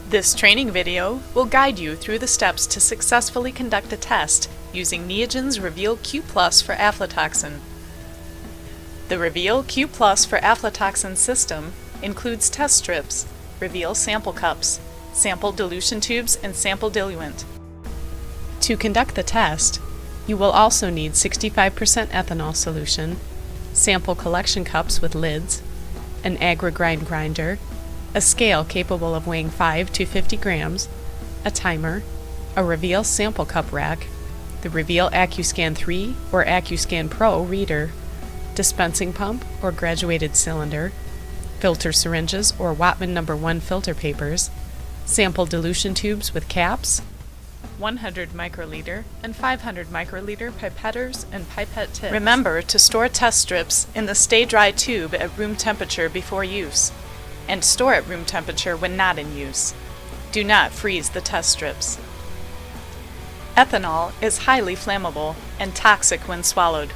This training video will guide you through the steps to successfully conduct a test using Neogen's Reveal Q+ for aflatoxin. The Reveal Q+ for aflatoxin system includes test strips, Reveal sample cups, sample dilution tubes, and sample diluent. To conduct the test, you will also need 65% ethanol solution, sample collection cups with lids, an AgriGrind grinder, a scale capable of weighing 5 to 50 grams, a timer, a Reveal sample cup rack, the Reveal AccuScan 3 or AccuScan Pro reader, dispensing pump or graduated cylinder, filter syringes or Wattman No. 1 filter papers, sample dilution tubes with caps, 100 microliter and 500 microliter pipetters and pipette tips. Remember to store test strips in the Stay Dry tube at room temperature before use, and store at room temperature when not in use. Do not freeze the test strips. Ethanol is highly flammable and toxic when swallowed.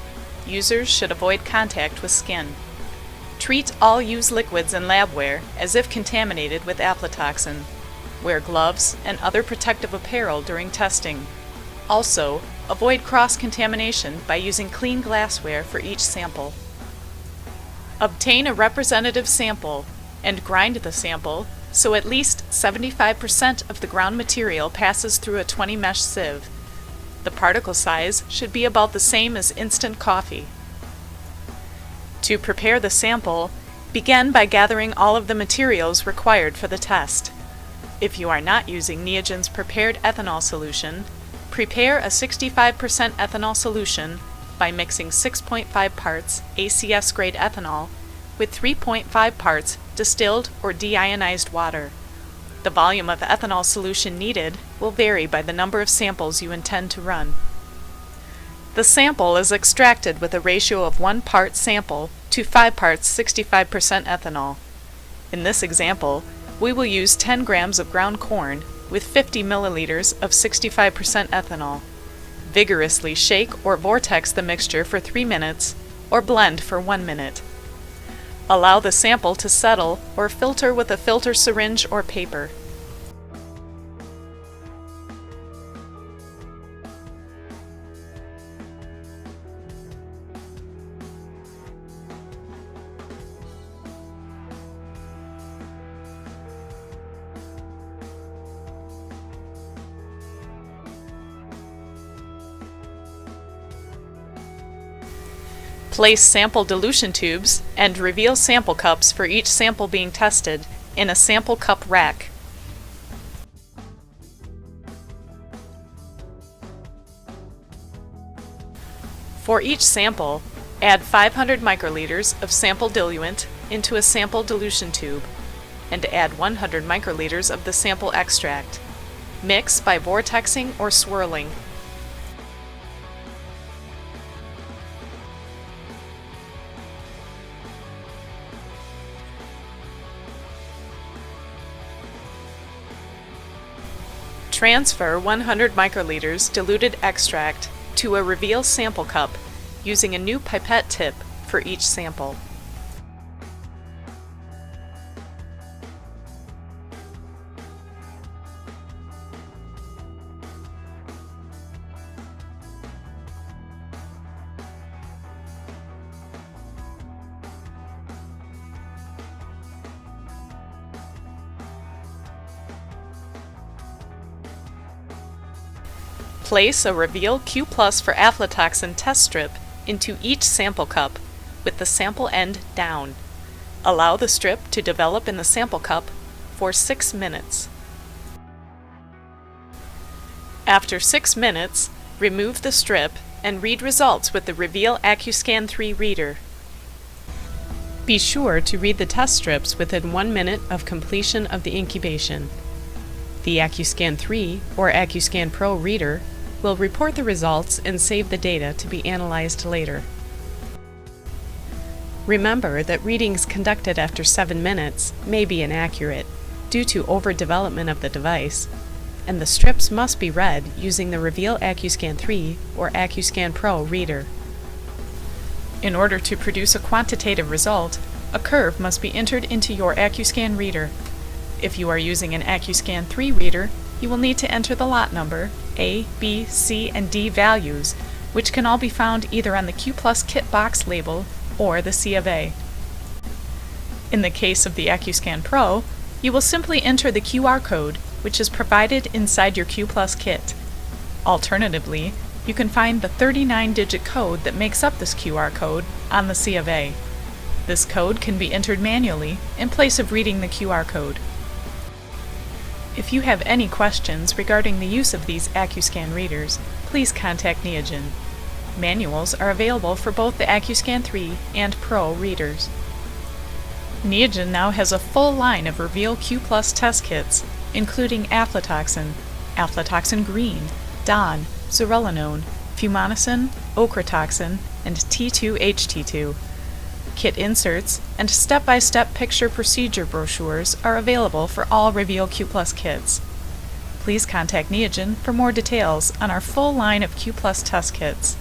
Users should avoid contact with skin. Treat all used liquids and labware as if contaminated with aflatoxin. Wear gloves and other protective apparel during testing. Also, avoid cross-contamination by using clean glassware for each sample. Obtain a representative sample and grind the sample so at least 75% of the ground material passes through a 20 mesh sieve. The particle size should be about the same as instant coffee. To prepare the sample, begin by gathering all of the materials required for the test. If you are not using Neogen's prepared ethanol solution, prepare a 65% ethanol solution by mixing 6.5 parts ACS grade ethanol with 3.5 parts distilled or deionized water. The volume of ethanol solution needed will vary by the number of samples you intend to run. The sample is extracted with a ratio of 1 part sample to 5 parts 65% ethanol. In this example, we will use 10 grams of ground corn with 50 milliliters of 65% ethanol. Vigorously shake or vortex the mixture for 3 minutes or blend for 1 minute. Allow the sample to settle or filter with a filter syringe or paper. Place sample dilution tubes and Reveal sample cups for each sample being tested in a sample cup rack. For each sample, add 500 microliters of sample diluent into a sample dilution tube and add 100 microliters of the sample extract. Mix by vortexing or swirling. Transfer 100 microliters diluted extract to a Reveal sample cup using a new pipette tip for each sample. Place a Reveal Q+ for aflatoxin test strip into each sample cup with the sample end down. Allow the strip to develop in the sample cup for 6 minutes. After 6 minutes, remove the strip and read results with the Reveal AccuScan 3 reader. Be sure to read the test strips within 1 minute of completion of the incubation. The AccuScan 3 or AccuScan Pro reader will report the results and save the data to be analyzed later. Remember that readings conducted after 7 minutes may be inaccurate due to overdevelopment of the device, and the strips must be read using the Reveal AccuScan 3 or AccuScan Pro reader. In order to produce a quantitative result, a curve must be entered into your AccuScan reader. If you are using an AccuScan 3 reader, you will need to enter the lot number, A, B, C, and D values, which can all be found either on the Q Plus kit box label or the C of A. In the case of the AccuScan Pro, you will simply enter the QR code, which is provided inside your Q Plus kit. Alternatively, you can find the 39-digit code that makes up this QR code on the C of A. This code can be entered manually in place of reading the QR code. If you have any questions regarding the use of these AccuScan readers, please contact Neogen. Manuals are available for both the AccuScan 3 and Pro readers. Neogen now has a full line of Reveal Q Plus test kits, including aflatoxin, aflatoxin green, DON, zearalenone, fumonisin, ochratoxin, and T2-HT2. Kit inserts and step-by-step picture procedure brochures are available for all Reveal Q Plus kits. Please contact Neogen for more details on our full line of Q Plus test kits.